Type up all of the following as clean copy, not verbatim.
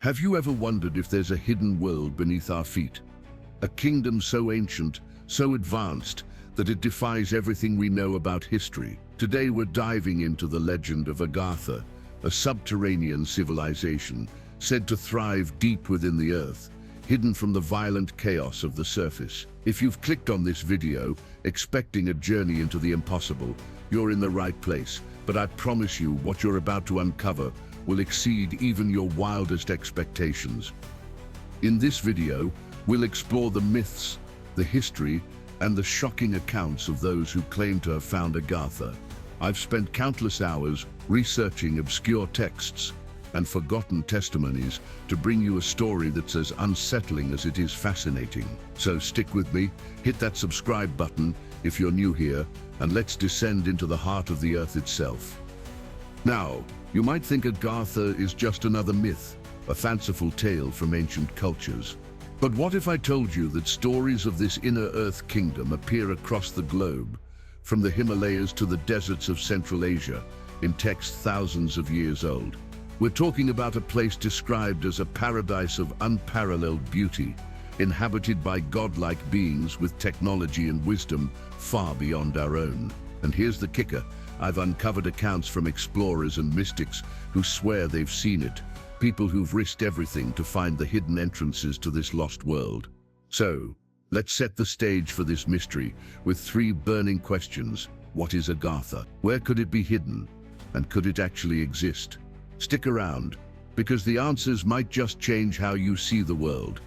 Have you ever wondered if there's a hidden world beneath our feet? A kingdom so ancient, so advanced, that it defies everything we know about history. Today we're diving into the legend of Agartha, a subterranean civilization said to thrive deep within the earth, hidden from the violent chaos of the surface. If you've clicked on this video, expecting a journey into the impossible, you're in the right place. But I promise you, what you're about to uncover will exceed even your wildest expectations. In this video, we'll explore the myths, the history, and the shocking accounts of those who claim to have found Agartha. I've spent countless hours researching obscure texts and forgotten testimonies to bring you a story that's as unsettling as it is fascinating. So stick with me, hit that subscribe button if you're new here, and let's descend into the heart of the earth itself. Now, you might think Agartha is just another myth, a fanciful tale from ancient cultures. But what if I told you that stories of this inner earth kingdom appear across the globe, from the Himalayas to the deserts of Central Asia, in texts thousands of years old? We're talking about a place described as a paradise of unparalleled beauty, inhabited by godlike beings with technology and wisdom far beyond our own. And here's the kicker: I've uncovered accounts from explorers and mystics who swear they've seen it, people who've risked everything to find the hidden entrances to this lost world. So, let's set the stage for this mystery with three burning questions. What is Agartha? Where could it be hidden? And could it actually exist? Stick around, because the answers might just change how you see the world.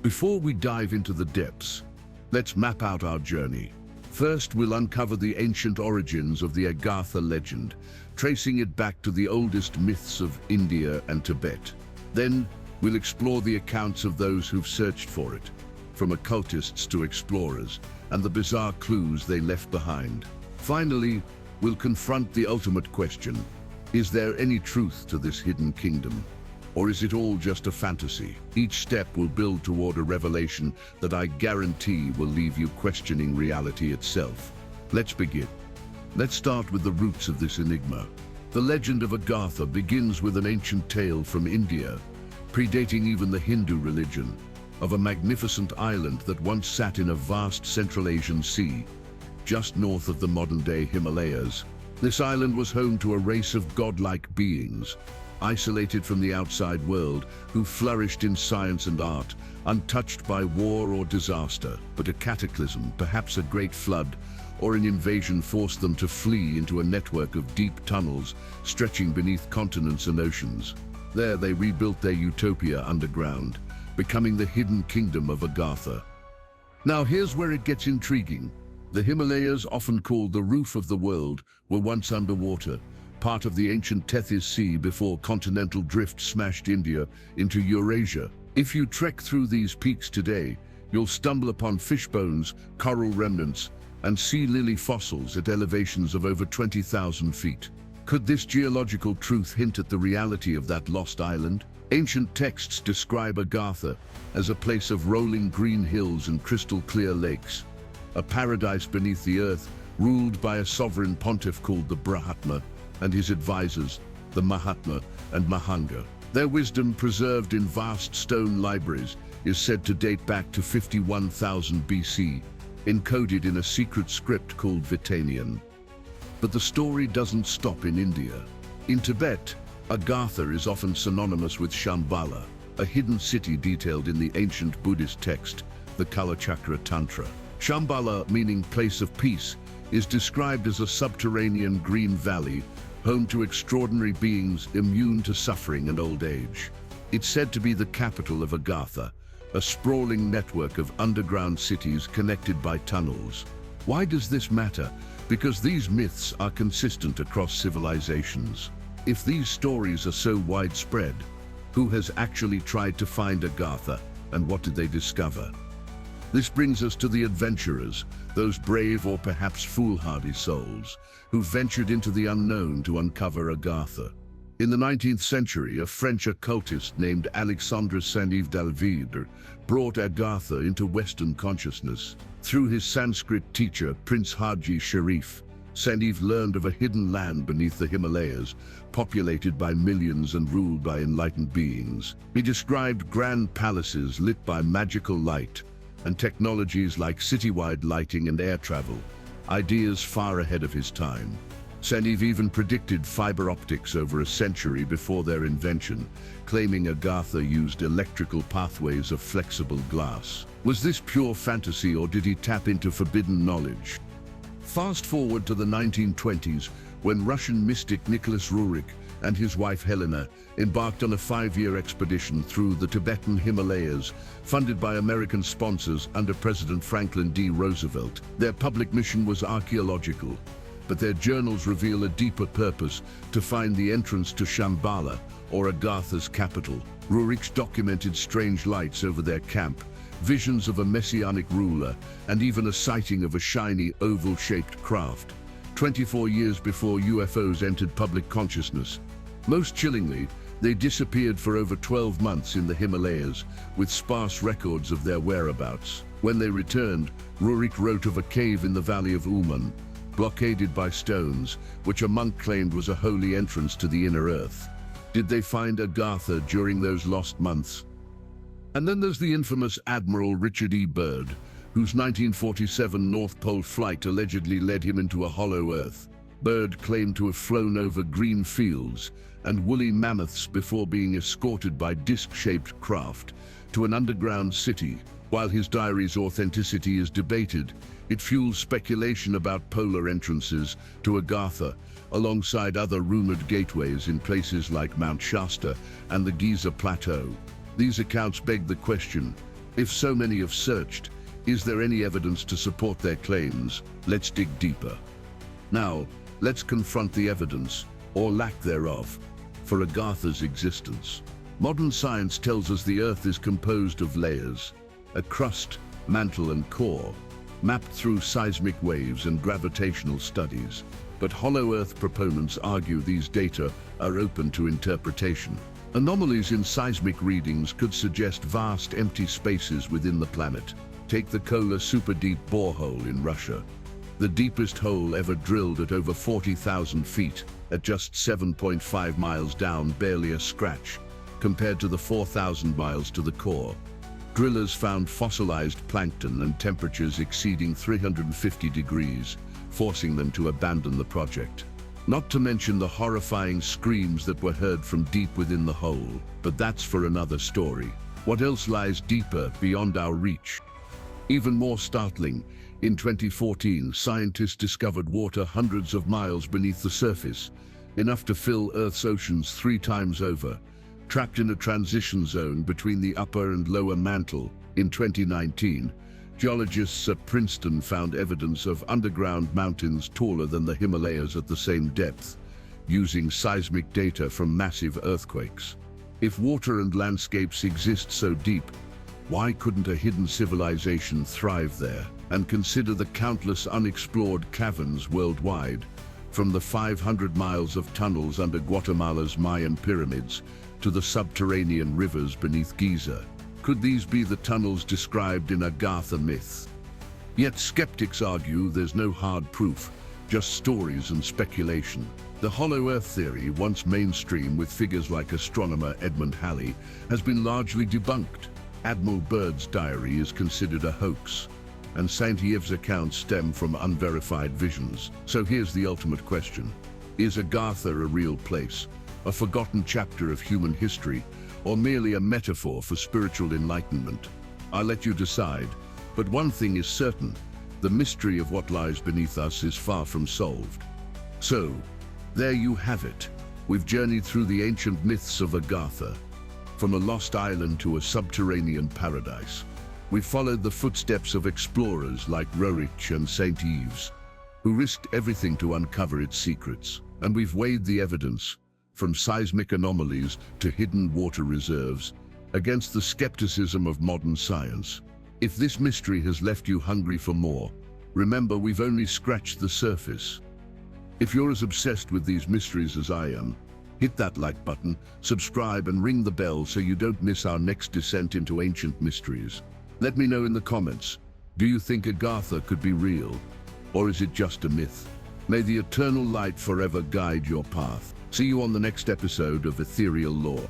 Before we dive into the depths, let's map out our journey. First, we'll uncover the ancient origins of the Agartha legend, tracing it back to the oldest myths of India and Tibet. Then, we'll explore the accounts of those who've searched for it, from occultists to explorers, and the bizarre clues they left behind. Finally, we'll confront the ultimate question: is there any truth to this hidden kingdom? Or is it all just a fantasy? Each step will build toward a revelation that I guarantee will leave you questioning reality itself. Let's begin. Let's start with the roots of this enigma. The legend of Agartha begins with an ancient tale from India, predating even the Hindu religion, of a magnificent island that once sat in a vast Central Asian sea, just north of the modern-day Himalayas. This island was home to a race of godlike beings, isolated from the outside world, who flourished in science and art, untouched by war or disaster. But a cataclysm, perhaps a great flood, or an invasion forced them to flee into a network of deep tunnels stretching beneath continents and oceans. There they rebuilt their utopia underground, becoming the hidden kingdom of Agartha. Now here's where it gets intriguing. The Himalayas, often called the roof of the world, were once underwater, part of the ancient Tethys Sea before continental drift smashed India into Eurasia. If you trek through these peaks today, you'll stumble upon fish bones, coral remnants, and sea lily fossils at elevations of over 20,000 feet. Could this geological truth hint at the reality of that lost island? Ancient texts describe Agartha as a place of rolling green hills and crystal-clear lakes, a paradise beneath the earth ruled by a sovereign pontiff called the Brahmatma and his advisors, the Mahatma and Mahanga. Their wisdom, preserved in vast stone libraries, is said to date back to 51,000 BC, encoded in a secret script called Vitanian. But the story doesn't stop in India. In Tibet, Agartha is often synonymous with Shambhala, a hidden city detailed in the ancient Buddhist text, the Kalachakra Tantra. Shambhala, meaning place of peace, is described as a subterranean green valley, home to extraordinary beings immune to suffering and old age. It's said to be the capital of Agartha, a sprawling network of underground cities connected by tunnels. Why does this matter? Because these myths are consistent across civilizations. If these stories are so widespread, who has actually tried to find Agartha, and what did they discover? This brings us to the adventurers, those brave or perhaps foolhardy souls who ventured into the unknown to uncover Agartha. In the 19th century, a French occultist named Alexandre Saint-Yves d'Alvide brought Agartha into Western consciousness. Through his Sanskrit teacher, Prince Haji Sharif, Sanjeev learned of a hidden land beneath the Himalayas, populated by millions and ruled by enlightened beings. He described grand palaces lit by magical light and technologies like citywide lighting and air travel, ideas far ahead of his time. Sanjeev even predicted fiber optics over a century before their invention, claiming Agartha used electrical pathways of flexible glass. Was this pure fantasy, or did he tap into forbidden knowledge? Fast forward to the 1920s, when Russian mystic Nicholas Roerich and his wife Helena embarked on a 5-year expedition through the Tibetan Himalayas, funded by American sponsors under President Franklin D. Roosevelt. Their public mission was archaeological, but their journals reveal a deeper purpose: to find the entrance to Shambhala, or Agartha's capital. Roerich documented strange lights over their camp, visions of a messianic ruler, and even a sighting of a shiny, oval-shaped craft, 24 years before UFOs entered public consciousness. Most chillingly, they disappeared for over 12 months in the Himalayas, with sparse records of their whereabouts. When they returned, Roerich wrote of a cave in the valley of Uman, blockaded by stones, which a monk claimed was a holy entrance to the inner earth. Did they find Agartha during those lost months? And then there's the infamous Admiral Richard E. Byrd, whose 1947 North Pole flight allegedly led him into a hollow earth. Byrd claimed to have flown over green fields and woolly mammoths before being escorted by disc-shaped craft to an underground city. While his diary's authenticity is debated, it fuels speculation about polar entrances to Agartha, alongside other rumored gateways in places like Mount Shasta and the Giza Plateau. These accounts beg the question: if so many have searched, is there any evidence to support their claims? Let's dig deeper. Now, let's confront the evidence, or lack thereof, for Agartha's existence. Modern science tells us the Earth is composed of layers: a crust, mantle and core, mapped through seismic waves and gravitational studies. But Hollow Earth proponents argue these data are open to interpretation. Anomalies in seismic readings could suggest vast empty spaces within the planet. Take the Kola super-deep borehole in Russia, the deepest hole ever drilled at over 40,000 feet, at just 7.5 miles down, barely a scratch, compared to the 4,000 miles to the core. Drillers found fossilized plankton and temperatures exceeding 350 degrees, forcing them to abandon the project. Not to mention the horrifying screams that were heard from deep within the hole. But that's for another story. What else lies deeper, beyond our reach? Even more startling, in 2014, scientists discovered water hundreds of miles beneath the surface, enough to fill Earth's oceans 3 times over, trapped in a transition zone between the upper and lower mantle. In 2019, geologists at Princeton found evidence of underground mountains taller than the Himalayas at the same depth, using seismic data from massive earthquakes. If water and landscapes exist so deep, why couldn't a hidden civilization thrive there? And consider the countless unexplored caverns worldwide, from the 500 miles of tunnels under Guatemala's Mayan pyramids to the subterranean rivers beneath Giza. Could these be the tunnels described in Agartha myth? Yet skeptics argue there's no hard proof, just stories and speculation. The Hollow Earth theory, once mainstream with figures like astronomer Edmund Halley, has been largely debunked. Admiral Byrd's diary is considered a hoax, and Sanjeev's accounts stem from unverified visions. So here's the ultimate question: is Agartha a real place, a forgotten chapter of human history, or merely a metaphor for spiritual enlightenment? I'll let you decide, but one thing is certain: the mystery of what lies beneath us is far from solved. So, there you have it. We've journeyed through the ancient myths of Agartha, from a lost island to a subterranean paradise. We've followed the footsteps of explorers like Roerich and St. Yves, who risked everything to uncover its secrets. And we've weighed the evidence, from seismic anomalies to hidden water reserves, against the skepticism of modern science. If this mystery has left you hungry for more, remember, we've only scratched the surface. If you're as obsessed with these mysteries as I am, hit that like button, subscribe and ring the bell so you don't miss our next descent into ancient mysteries. Let me know in the comments, do you think Agartha could be real, or is it just a myth? May the eternal light forever guide your path. See you on the next episode of Ethereal Lore.